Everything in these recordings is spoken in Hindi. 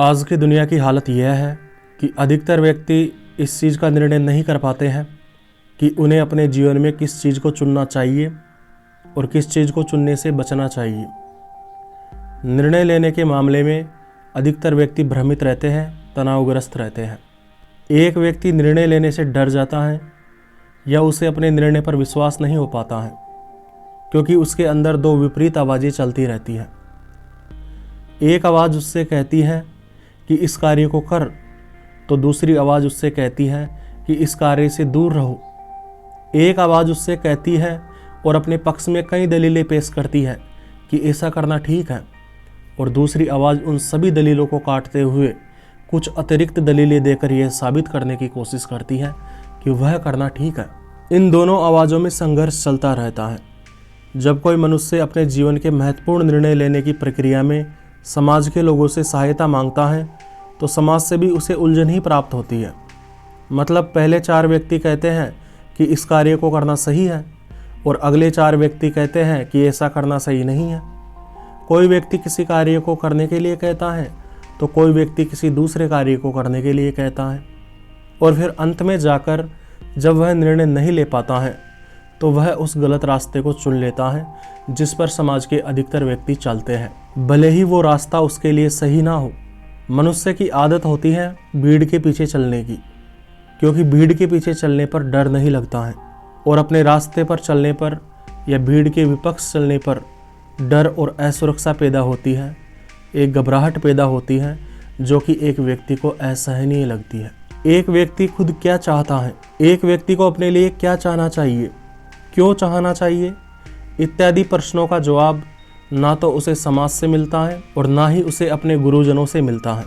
आज की दुनिया की हालत यह है कि अधिकतर व्यक्ति इस चीज़ का निर्णय नहीं कर पाते हैं कि उन्हें अपने जीवन में किस चीज़ को चुनना चाहिए और किस चीज़ को चुनने से बचना चाहिए। निर्णय लेने के मामले में अधिकतर व्यक्ति भ्रमित रहते हैं, तनावग्रस्त रहते हैं। एक व्यक्ति निर्णय लेने से डर जाता है या उसे अपने निर्णय पर विश्वास नहीं हो पाता है क्योंकि उसके अंदर दो विपरीत आवाज़ें चलती रहती हैं। एक आवाज़ उससे कहती है कि इस कार्य को कर, तो दूसरी आवाज़ उससे कहती है कि इस कार्य से दूर रहो। एक आवाज़ उससे कहती है और अपने पक्ष में कई दलीलें पेश करती है कि ऐसा करना ठीक है, और दूसरी आवाज़ उन सभी दलीलों को काटते हुए कुछ अतिरिक्त दलीलें देकर यह साबित करने की कोशिश करती है कि वह करना ठीक है। इन दोनों आवाज़ों में संघर्ष चलता रहता है। जब कोई मनुष्य अपने जीवन के महत्वपूर्ण निर्णय लेने की प्रक्रिया में समाज के लोगों से सहायता मांगता है तो समाज से भी उसे उलझन ही प्राप्त होती है। मतलब पहले 4 व्यक्ति कहते हैं कि इस कार्य को करना सही है और अगले 4 व्यक्ति कहते हैं कि ऐसा करना सही नहीं है। कोई व्यक्ति किसी कार्य को करने के लिए कहता है तो कोई व्यक्ति किसी दूसरे कार्य को करने के लिए कहता है, और फिर अंत में जाकर जब वह निर्णय नहीं ले पाता है तो वह उस गलत रास्ते को चुन लेता है जिस पर समाज के अधिकतर व्यक्ति चलते हैं, भले ही वो रास्ता उसके लिए सही ना हो। मनुष्य की आदत होती है भीड़ के पीछे चलने की, क्योंकि भीड़ के पीछे चलने पर डर नहीं लगता है, और अपने रास्ते पर चलने पर या भीड़ के विपक्ष चलने पर डर और असुरक्षा पैदा होती है, एक घबराहट पैदा होती है जो कि एक व्यक्ति को असहनीय लगती है। एक व्यक्ति खुद क्या चाहता है, एक व्यक्ति को अपने लिए क्या चाहना चाहिए, क्यों चाहना चाहिए, इत्यादि प्रश्नों का जवाब ना तो उसे समाज से मिलता है और ना ही उसे अपने गुरुजनों से मिलता है।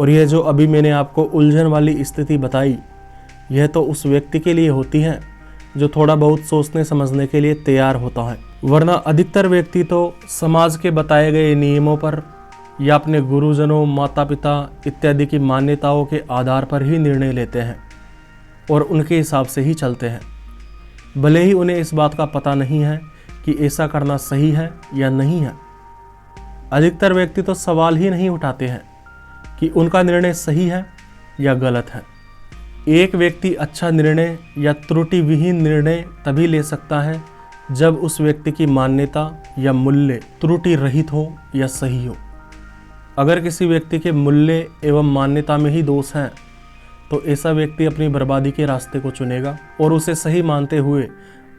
और यह जो अभी मैंने आपको उलझन वाली स्थिति बताई, यह तो उस व्यक्ति के लिए होती है जो थोड़ा बहुत सोचने समझने के लिए तैयार होता है, वरना अधिकतर व्यक्ति तो समाज के बताए गए नियमों पर या अपने गुरुजनों, माता पिता इत्यादि की मान्यताओं के आधार पर ही निर्णय लेते हैं और उनके हिसाब से ही चलते हैं, भले ही उन्हें इस बात का पता नहीं है कि ऐसा करना सही है या नहीं है। अधिकतर व्यक्ति तो सवाल ही नहीं उठाते हैं कि उनका निर्णय सही है या गलत है। एक व्यक्ति अच्छा निर्णय या त्रुटि विहीन निर्णय तभी ले सकता है जब उस व्यक्ति की मान्यता या मूल्य त्रुटि रहित हो या सही हो। अगर किसी व्यक्ति के मूल्य एवं मान्यता में ही दोष हैं तो ऐसा व्यक्ति अपनी बर्बादी के रास्ते को चुनेगा और उसे सही मानते हुए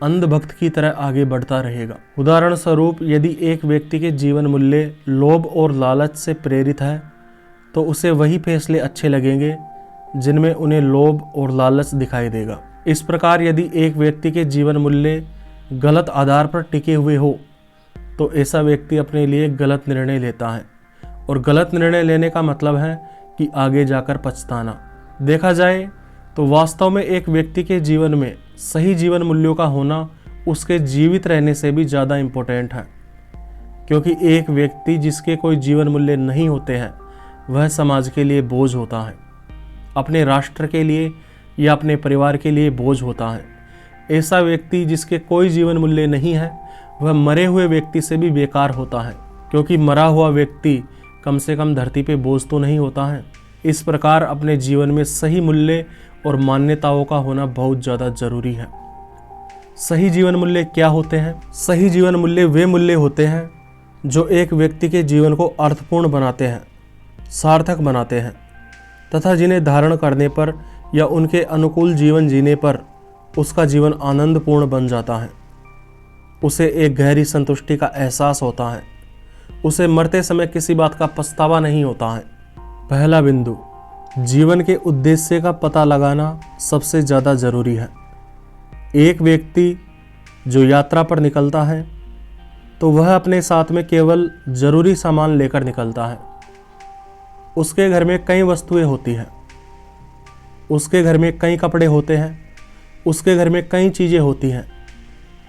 अंधभक्त की तरह आगे बढ़ता रहेगा। उदाहरण स्वरूप, यदि एक व्यक्ति के जीवन मूल्य लोभ और लालच से प्रेरित है तो उसे वही फैसले अच्छे लगेंगे जिनमें उन्हें लोभ और लालच दिखाई देगा। इस प्रकार यदि एक व्यक्ति के जीवन मूल्य गलत आधार पर टिके हुए हो तो ऐसा व्यक्ति अपने लिए गलत निर्णय लेता है, और गलत निर्णय लेने का मतलब है कि आगे जाकर पछताना। देखा जाए तो वास्तव में एक व्यक्ति के जीवन में सही जीवन मूल्यों का होना उसके जीवित रहने से भी ज़्यादा इम्पोर्टेंट है, क्योंकि एक व्यक्ति जिसके कोई जीवन मूल्य नहीं होते हैं वह समाज के लिए बोझ होता है, अपने राष्ट्र के लिए या अपने परिवार के लिए बोझ होता है। ऐसा व्यक्ति जिसके कोई जीवन मूल्य नहीं है वह मरे हुए व्यक्ति से भी बेकार होता है, क्योंकि मरा हुआ व्यक्ति कम से कम धरती पे बोझ तो नहीं होता है। इस प्रकार अपने जीवन में सही मूल्य और मान्यताओं का होना बहुत ज़्यादा जरूरी है। सही जीवन मूल्य क्या होते हैं? सही जीवन मूल्य वे मूल्य होते हैं जो एक व्यक्ति के जीवन को अर्थपूर्ण बनाते हैं, सार्थक बनाते हैं, तथा जिन्हें धारण करने पर या उनके अनुकूल जीवन जीने पर उसका जीवन आनंदपूर्ण बन जाता है। उसे एक गहरी संतुष्टि का एहसास होता है, उसे मरते समय किसी बात का पछतावा नहीं होता है। पहला बिंदु, जीवन के उद्देश्य का पता लगाना सबसे ज़्यादा ज़रूरी है। एक व्यक्ति जो यात्रा पर निकलता है तो वह अपने साथ में केवल ज़रूरी सामान लेकर निकलता है। उसके घर में कई वस्तुएं होती हैं, उसके घर में कई कपड़े होते हैं, उसके घर में कई चीज़ें होती हैं,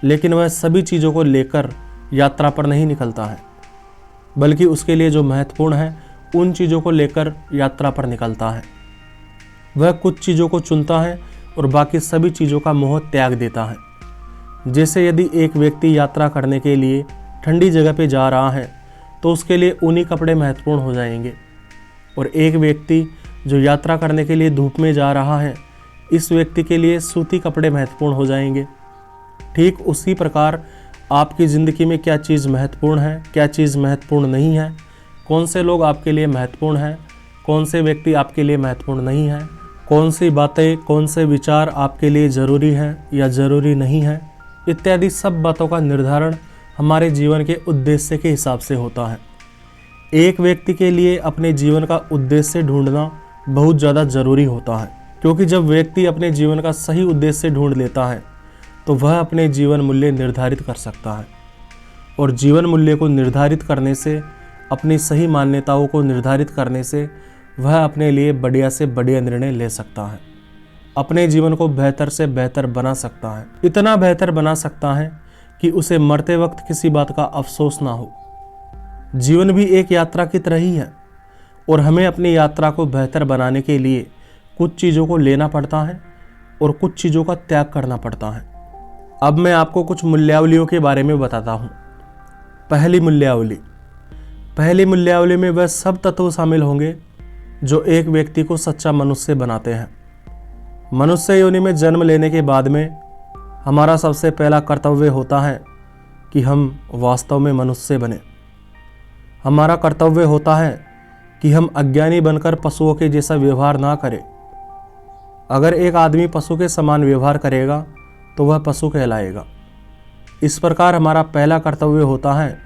लेकिन वह सभी चीज़ों को लेकर यात्रा पर नहीं निकलता है, बल्कि उसके लिए जो महत्वपूर्ण है उन चीज़ों को लेकर यात्रा पर निकलता है। वह कुछ चीज़ों को चुनता है और बाकी सभी चीज़ों का मोह त्याग देता है। जैसे यदि एक व्यक्ति यात्रा करने के लिए ठंडी जगह पे जा रहा है तो उसके लिए ऊनी कपड़े महत्वपूर्ण हो जाएंगे, और एक व्यक्ति जो यात्रा करने के लिए धूप में जा रहा है, इस व्यक्ति के लिए सूती कपड़े महत्वपूर्ण हो जाएंगे। ठीक उसी प्रकार आपकी ज़िंदगी में क्या चीज़ महत्वपूर्ण है, क्या चीज़ महत्वपूर्ण नहीं है, कौन से लोग आपके लिए महत्वपूर्ण हैं, कौन से व्यक्ति आपके लिए महत्वपूर्ण नहीं है, कौन सी बातें, कौन से विचार आपके लिए ज़रूरी हैं या ज़रूरी नहीं है, इत्यादि सब बातों का निर्धारण हमारे जीवन के उद्देश्य के हिसाब से होता है। एक व्यक्ति के लिए अपने जीवन का उद्देश्य ढूंढना बहुत ज़्यादा ज़रूरी होता है, क्योंकि जब व्यक्ति अपने जीवन का सही उद्देश्य ढूंढ लेता है तो वह अपने जीवन मूल्य निर्धारित कर सकता है, और जीवन मूल्य को निर्धारित करने से, अपनी सही मान्यताओं को निर्धारित करने से वह अपने लिए बढ़िया से बढ़िया निर्णय ले सकता है, अपने जीवन को बेहतर से बेहतर बना सकता है, इतना बेहतर बना सकता है कि उसे मरते वक्त किसी बात का अफसोस ना हो। जीवन भी एक यात्रा की तरह ही है, और हमें अपनी यात्रा को बेहतर बनाने के लिए कुछ चीज़ों को लेना पड़ता है और कुछ चीज़ों का त्याग करना पड़ता है। अब मैं आपको कुछ मूल्यावलियों के बारे में बताता हूँ। पहली मूल्यावली में वह सब तत्व शामिल होंगे जो एक व्यक्ति को सच्चा मनुष्य बनाते हैं। मनुष्य योनि में जन्म लेने के बाद में हमारा सबसे पहला कर्तव्य होता है कि हम वास्तव में मनुष्य बने। हमारा कर्तव्य होता है कि हम अज्ञानी बनकर पशुओं के जैसा व्यवहार ना करें। अगर एक आदमी पशु के समान व्यवहार करेगा तो वह पशु कहलाएगा। इस प्रकार हमारा पहला कर्तव्य होता है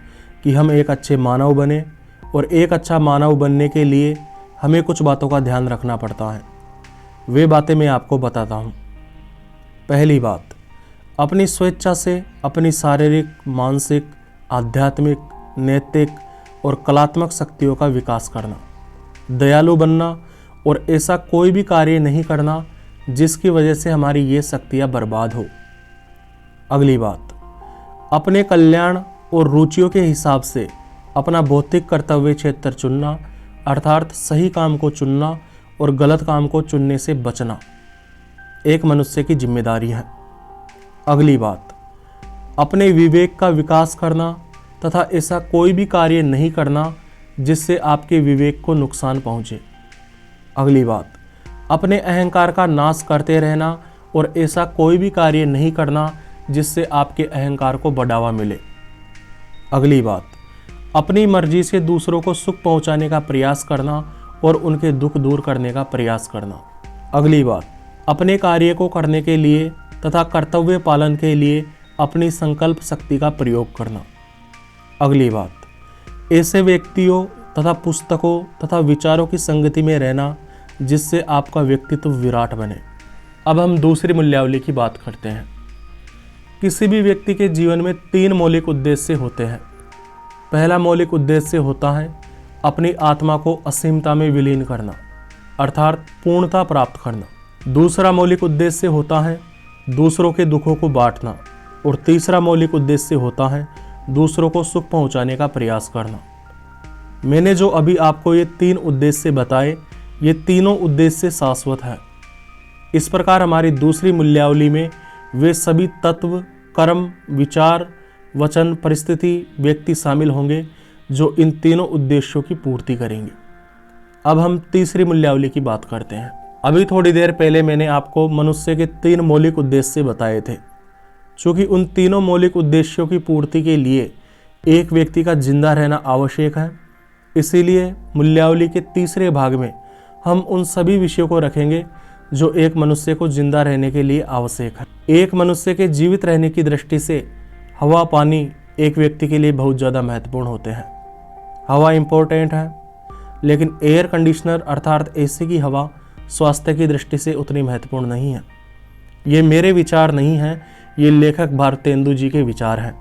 कि हम एक अच्छे मानव बने, और एक अच्छा मानव बनने के लिए हमें कुछ बातों का ध्यान रखना पड़ता है। वे बातें मैं आपको बताता हूँ। पहली बात, अपनी स्वेच्छा से अपनी शारीरिक, मानसिक, आध्यात्मिक, नैतिक और कलात्मक शक्तियों का विकास करना। दयालु बनना और ऐसा कोई भी कार्य नहीं करना जिसकी वजह से हमारी ये शक्तियाँ बर्बाद हो। अगली बात, अपने कल्याण और रुचियों के हिसाब से अपना भौतिक कर्तव्य क्षेत्र चुनना, अर्थात सही काम को चुनना और गलत काम को चुनने से बचना एक मनुष्य की जिम्मेदारी है। अगली बात, अपने विवेक का विकास करना तथा ऐसा कोई भी कार्य नहीं करना जिससे आपके विवेक को नुकसान पहुँचे। अगली बात, अपने अहंकार का नाश करते रहना और ऐसा कोई भी कार्य नहीं करना जिससे आपके अहंकार को बढ़ावा मिले। अगली बात, अपनी मर्जी से दूसरों को सुख पहुंचाने का प्रयास करना और उनके दुख दूर करने का प्रयास करना। अगली बात, अपने कार्य को करने के लिए तथा कर्तव्य पालन के लिए अपनी संकल्प शक्ति का प्रयोग करना। अगली बात, ऐसे व्यक्तियों तथा पुस्तकों तथा विचारों की संगति में रहना जिससे आपका व्यक्तित्व विराट बने। अब हम दूसरी मूल्यावली की बात करते हैं। किसी भी व्यक्ति के जीवन में 3 मौलिक उद्देश्य होते हैं। पहला मौलिक उद्देश्य होता है अपनी आत्मा को असीमता में विलीन करना, अर्थात पूर्णता प्राप्त करना। दूसरा मौलिक उद्देश्य होता है दूसरों के दुखों को बांटना, और तीसरा मौलिक उद्देश्य होता है दूसरों को सुख पहुंचाने का प्रयास करना। मैंने जो अभी आपको ये 3 उद्देश्य बताए, ये तीनों उद्देश्य शाश्वत है। इस प्रकार हमारी दूसरी मूल्यावली में वे सभी तत्व, कर्म, विचार, वचन, परिस्थिति, व्यक्ति शामिल होंगे जो इन तीनों उद्देश्यों की पूर्ति करेंगे। अब हम तीसरी मूल्यावली की बात करते हैं। अभी थोड़ी देर पहले मैंने आपको मनुष्य के 3 मौलिक उद्देश्य बताए थे। चूँकि उन तीनों मौलिक उद्देश्यों की पूर्ति के लिए एक व्यक्ति का जिंदा रहना आवश्यक है, इसीलिए मूल्यावली के तीसरे भाग में हम उन सभी विषयों को रखेंगे जो एक मनुष्य को जिंदा रहने के लिए आवश्यक है। एक मनुष्य के जीवित रहने की दृष्टि से हवा, पानी एक व्यक्ति के लिए बहुत ज़्यादा महत्वपूर्ण होते हैं। हवा इम्पोर्टेंट है, लेकिन एयर कंडीशनर अर्थात एसी की हवा स्वास्थ्य की दृष्टि से उतनी महत्वपूर्ण नहीं है। ये मेरे विचार नहीं हैं, ये लेखक भारतेंदु जी के विचार हैं।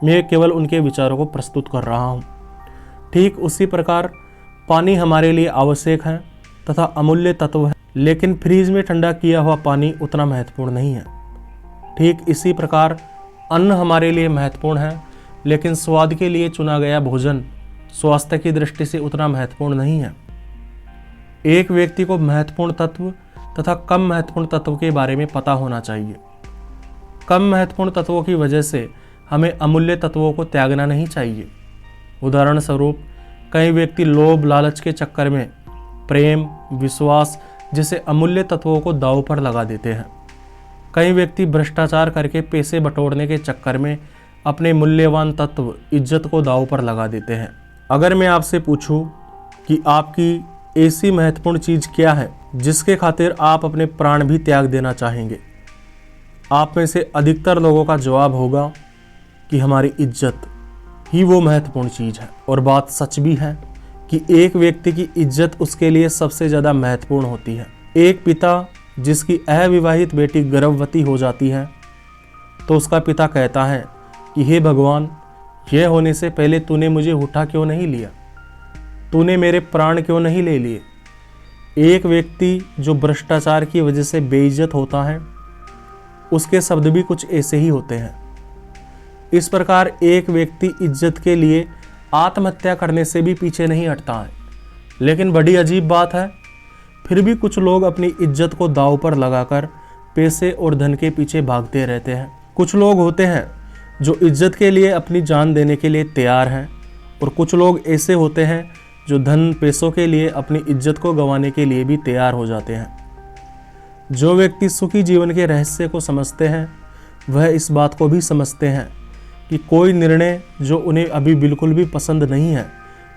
मैं केवल उनके विचारों को प्रस्तुत कर रहा हूँ। ठीक उसी प्रकार पानी हमारे लिए आवश्यक है तथा अमूल्य तत्व है, लेकिन फ्रीज में ठंडा किया हुआ पानी उतना महत्वपूर्ण नहीं है। ठीक इसी प्रकार अन्न हमारे लिए महत्वपूर्ण है, लेकिन स्वाद के लिए चुना गया भोजन स्वास्थ्य की दृष्टि से उतना महत्वपूर्ण नहीं है। एक व्यक्ति को महत्वपूर्ण तत्व तथा कम महत्वपूर्ण तत्व के बारे में पता होना चाहिए। कम महत्वपूर्ण तत्वों की वजह से हमें अमूल्य तत्वों को त्यागना नहीं चाहिए। उदाहरण स्वरूप, कई व्यक्ति लोभ लालच के चक्कर में प्रेम, विश्वास जैसे अमूल्य तत्वों को दांव पर लगा देते हैं। कई व्यक्ति भ्रष्टाचार करके पैसे बटोरने के चक्कर में अपने मूल्यवान तत्व इज्जत को दांव पर लगा देते हैं। अगर मैं आपसे पूछूं कि आपकी ऐसी महत्वपूर्ण चीज़ क्या है जिसके खातिर आप अपने प्राण भी त्याग देना चाहेंगे, आप में से अधिकतर लोगों का जवाब होगा कि हमारी इज्जत ही वो महत्वपूर्ण चीज़ है। और बात सच भी है कि एक व्यक्ति की इज्जत उसके लिए सबसे ज़्यादा महत्वपूर्ण होती है। एक पिता जिसकी अविवाहित बेटी गर्भवती हो जाती है तो उसका पिता कहता है कि हे भगवान, यह होने से पहले तूने मुझे उठा क्यों नहीं लिया, तूने मेरे प्राण क्यों नहीं ले लिए। एक व्यक्ति जो भ्रष्टाचार की वजह से बेइज्जत होता है, उसके शब्द भी कुछ ऐसे ही होते हैं। इस प्रकार एक व्यक्ति इज्जत के लिए आत्महत्या करने से भी पीछे नहीं हटता है। लेकिन बड़ी अजीब बात है, फिर भी कुछ लोग अपनी इज्जत को दांव पर लगाकर पैसे और धन के पीछे भागते रहते हैं। कुछ लोग होते हैं जो इज्जत के लिए अपनी जान देने के लिए तैयार हैं, और कुछ लोग ऐसे होते हैं जो धन पैसों के लिए अपनी इज्जत को गंवाने के लिए भी तैयार हो जाते हैं। जो व्यक्ति सुखी जीवन के रहस्य को समझते हैं, वह इस बात को भी समझते हैं कि कोई निर्णय जो उन्हें अभी बिल्कुल भी पसंद नहीं है,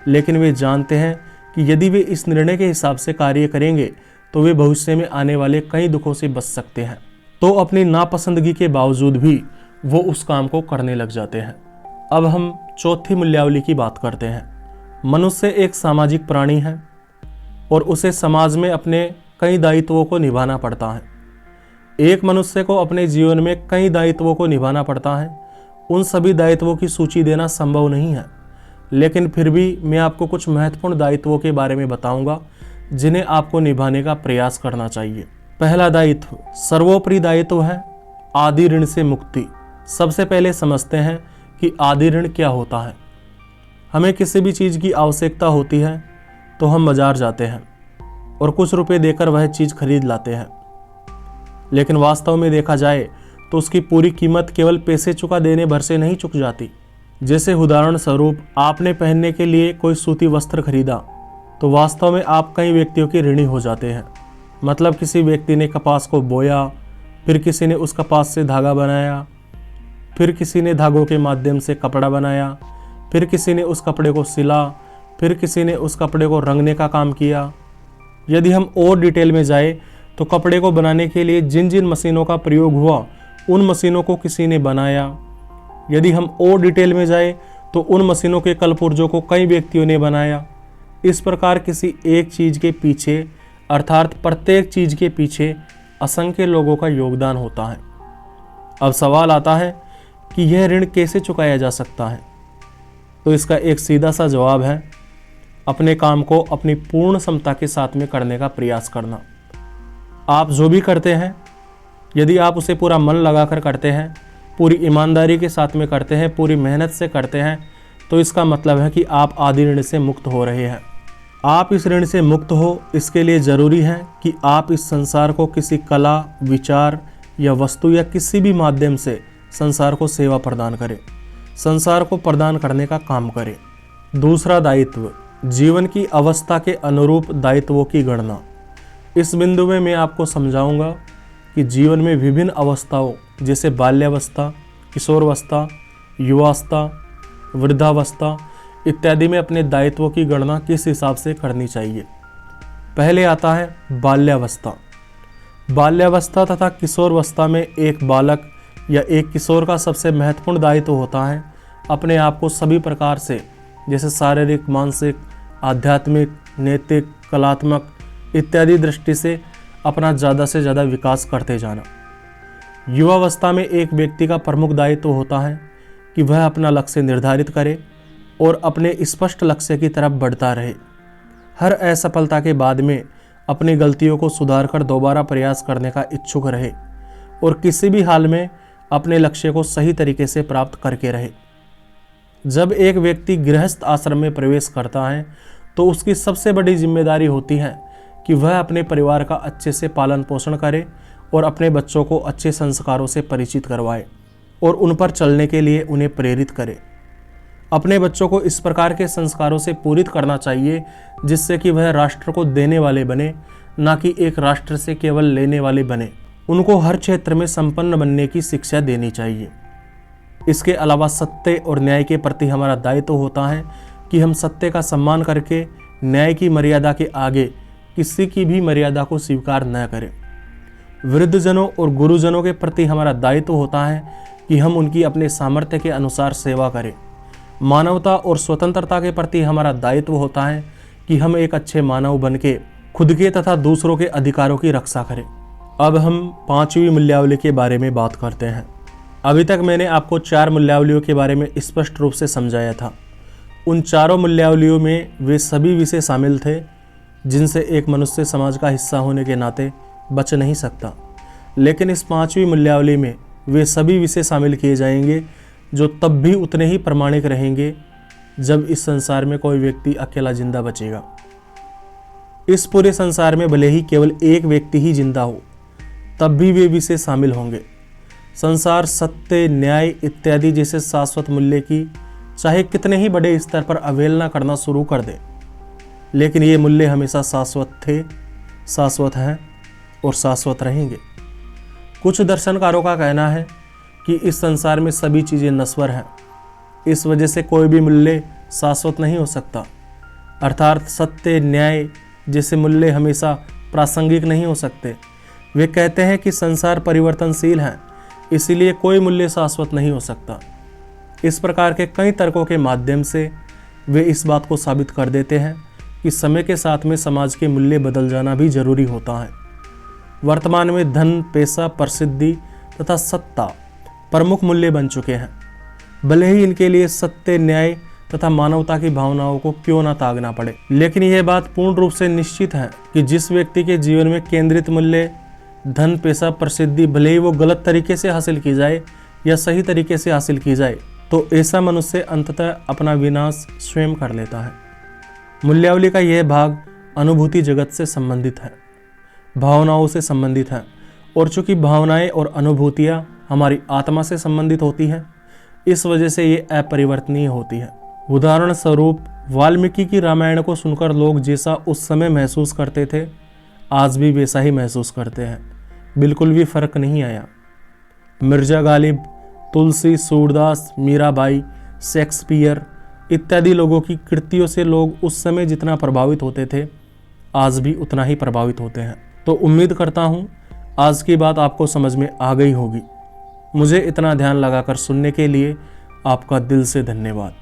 लेकिन वे जानते हैं कि यदि वे इस निर्णय के हिसाब से कार्य करेंगे तो वे भविष्य में आने वाले कई दुखों से बच सकते हैं। तो अपनी नापसंदगी के बावजूद भी वो उस काम को करने लग जाते हैं। अब हम चौथी मूल्यावली की बात करते हैं। मनुष्य एक सामाजिक प्राणी है और उसे समाज में अपने कई दायित्वों को निभाना पड़ता है। एक मनुष्य को अपने जीवन में कई दायित्वों को निभाना पड़ता है। उन सभी दायित्वों की सूची देना संभव नहीं है, लेकिन फिर भी मैं आपको कुछ महत्वपूर्ण दायित्वों के बारे में बताऊंगा जिन्हें आपको निभाने का प्रयास करना चाहिए। पहला दायित्व, सर्वोपरि दायित्व है आदि ऋण से मुक्ति। सबसे पहले समझते हैं कि आदि ऋण क्या होता है। हमें किसी भी चीज़ की आवश्यकता होती है तो हम बाजार जाते हैं और कुछ रुपए देकर वह चीज़ खरीद लाते हैं, लेकिन वास्तव में देखा जाए तो उसकी पूरी कीमत केवल पैसे चुका देने भर से नहीं चुक जाती। जैसे उदाहरण स्वरूप आपने पहनने के लिए कोई सूती वस्त्र खरीदा तो वास्तव में आप कई व्यक्तियों के ऋणी हो जाते हैं। मतलब किसी व्यक्ति ने कपास को बोया, फिर किसी ने उस कपास से धागा बनाया, फिर किसी ने धागों के माध्यम से कपड़ा बनाया, फिर किसी ने उस कपड़े को सिला, फिर किसी ने उस कपड़े को रंगने का काम किया। यदि हम और डिटेल में जाए तो कपड़े को बनाने के लिए जिन जिन मशीनों का प्रयोग हुआ, उन मशीनों को किसी ने बनाया। यदि हम और डिटेल में जाए तो उन मशीनों के कलपुर्जों को कई व्यक्तियों ने बनाया। इस प्रकार किसी एक चीज़ के पीछे, अर्थात प्रत्येक चीज़ के पीछे असंख्य लोगों का योगदान होता है। अब सवाल आता है कि यह ऋण कैसे चुकाया जा सकता है। तो इसका एक सीधा सा जवाब है, अपने काम को अपनी पूर्ण क्षमता के साथ में करने का प्रयास करना। आप जो भी करते हैं, यदि आप उसे पूरा मन लगाकर करते हैं, पूरी ईमानदारी के साथ में करते हैं, पूरी मेहनत से करते हैं, तो इसका मतलब है कि आप आदि ऋण से मुक्त हो रहे हैं। आप इस ऋण से मुक्त हो, इसके लिए ज़रूरी है कि आप इस संसार को किसी कला, विचार या वस्तु या किसी भी माध्यम से संसार को सेवा प्रदान करें, संसार को प्रदान करने का काम करें। दूसरा दायित्व, जीवन की अवस्था के अनुरूप दायित्वों की गणना। इस बिंदु में मैं आपको समझाऊंगा कि जीवन में विभिन्न अवस्थाओं जैसे बाल्यावस्था, किशोरावस्था, युवावस्था, वृद्धावस्था इत्यादि में अपने दायित्वों की गणना किस हिसाब से करनी चाहिए। पहले आता है बाल्यावस्था। बाल्यावस्था तथा किशोरावस्था में एक बालक या एक किशोर का सबसे महत्वपूर्ण दायित्व होता है अपने आप को सभी प्रकार से, जैसे शारीरिक, मानसिक, आध्यात्मिक, नैतिक, कलात्मक इत्यादि दृष्टि से अपना ज़्यादा से ज़्यादा विकास करते जाना। युवावस्था में एक व्यक्ति का प्रमुख दायित्व होता है कि वह अपना लक्ष्य निर्धारित करे और अपने स्पष्ट लक्ष्य की तरफ बढ़ता रहे। हर असफलता के बाद में अपनी गलतियों को सुधार कर दोबारा प्रयास करने का इच्छुक रहे और किसी भी हाल में अपने लक्ष्य को सही तरीके से प्राप्त करके रहे। जब एक व्यक्ति गृहस्थ आश्रम में प्रवेश करता है तो उसकी सबसे बड़ी जिम्मेदारी होती है कि वह अपने परिवार का अच्छे से पालन पोषण करे और अपने बच्चों को अच्छे संस्कारों से परिचित करवाए और उन पर चलने के लिए उन्हें प्रेरित करे। अपने बच्चों को इस प्रकार के संस्कारों से पूरित करना चाहिए जिससे कि वह राष्ट्र को देने वाले बने, ना कि एक राष्ट्र से केवल लेने वाले बने। उनको हर क्षेत्र में संपन्न बनने की शिक्षा देनी चाहिए। इसके अलावा सत्य और न्याय के प्रति हमारा दायित्व होता है कि हम सत्य का सम्मान करके न्याय की मर्यादा के आगे किसी की भी मर्यादा को स्वीकार न करें। वृद्धजनों और गुरुजनों के प्रति हमारा दायित्व होता है कि हम उनकी अपने सामर्थ्य के अनुसार सेवा करें। मानवता और स्वतंत्रता के प्रति हमारा दायित्व होता है कि हम एक अच्छे मानव बनके खुद के तथा दूसरों के अधिकारों की रक्षा करें। अब हम 5वीं मूल्यावली के बारे में बात करते हैं। अभी तक मैंने आपको 4 मूल्यावलियों के बारे में स्पष्ट रूप से समझाया था। उन चारों मूल्यावलियों में वे सभी विषय शामिल थे जिनसे एक मनुष्य समाज का हिस्सा होने के नाते बच नहीं सकता। लेकिन इस 5वीं मूल्यावली में वे सभी विषय शामिल किए जाएंगे जो तब भी उतने ही प्रामाणिक रहेंगे जब इस संसार में कोई व्यक्ति अकेला जिंदा बचेगा। इस पूरे संसार में भले ही केवल एक व्यक्ति ही जिंदा हो, तब भी वे विषय शामिल होंगे। संसार सत्य, न्याय इत्यादि जैसे शाश्वत मूल्य की चाहे कितने ही बड़े स्तर पर अवहेलना करना शुरू कर दे, लेकिन ये मूल्य हमेशा शाश्वत थे, शाश्वत हैं और शाश्वत रहेंगे। कुछ दर्शनकारों का कहना है कि इस संसार में सभी चीज़ें नश्वर हैं, इस वजह से कोई भी मूल्य शाश्वत नहीं हो सकता। अर्थात सत्य, न्याय जैसे मूल्य हमेशा प्रासंगिक नहीं हो सकते। वे कहते हैं कि संसार परिवर्तनशील है, इसीलिए कोई मूल्य शाश्वत नहीं हो सकता। इस प्रकार के कई तर्कों के माध्यम से वे इस बात को साबित कर देते हैं कि समय के साथ में समाज के मूल्य बदल जाना भी जरूरी होता है। वर्तमान में धन, पैसा, प्रसिद्धि तथा सत्ता प्रमुख मूल्य बन चुके हैं, भले ही इनके लिए सत्य, न्याय तथा मानवता की भावनाओं को क्यों ना त्यागना पड़े। लेकिन यह बात पूर्ण रूप से निश्चित है कि जिस व्यक्ति के जीवन में केंद्रित मूल्य धन, पैसा, प्रसिद्धि भले ही वो गलत तरीके से हासिल की जाए या सही तरीके से हासिल की जाए, तो ऐसा मनुष्य अंततः अपना विनाश स्वयं कर लेता है। मूल्यावली का यह भाग अनुभूति जगत से संबंधित है, भावनाओं से संबंधित है, और चूंकि भावनाएं और अनुभूतियां हमारी आत्मा से संबंधित होती हैं, इस वजह से ये अपरिवर्तनीय होती है। उदाहरण स्वरूप वाल्मीकि की रामायण को सुनकर लोग जैसा उस समय महसूस करते थे, आज भी वैसा ही महसूस करते हैं। बिल्कुल भी फर्क नहीं आया। मिर्जा गालिब, तुलसी, सूरदास, मीराबाई, शेक्सपियर इत्यादि लोगों की कृतियों से लोग उस समय जितना प्रभावित होते थे, आज भी उतना ही प्रभावित होते हैं। तो उम्मीद करता हूँ आज की बात आपको समझ में आ गई होगी। मुझे इतना ध्यान लगाकर सुनने के लिए आपका दिल से धन्यवाद।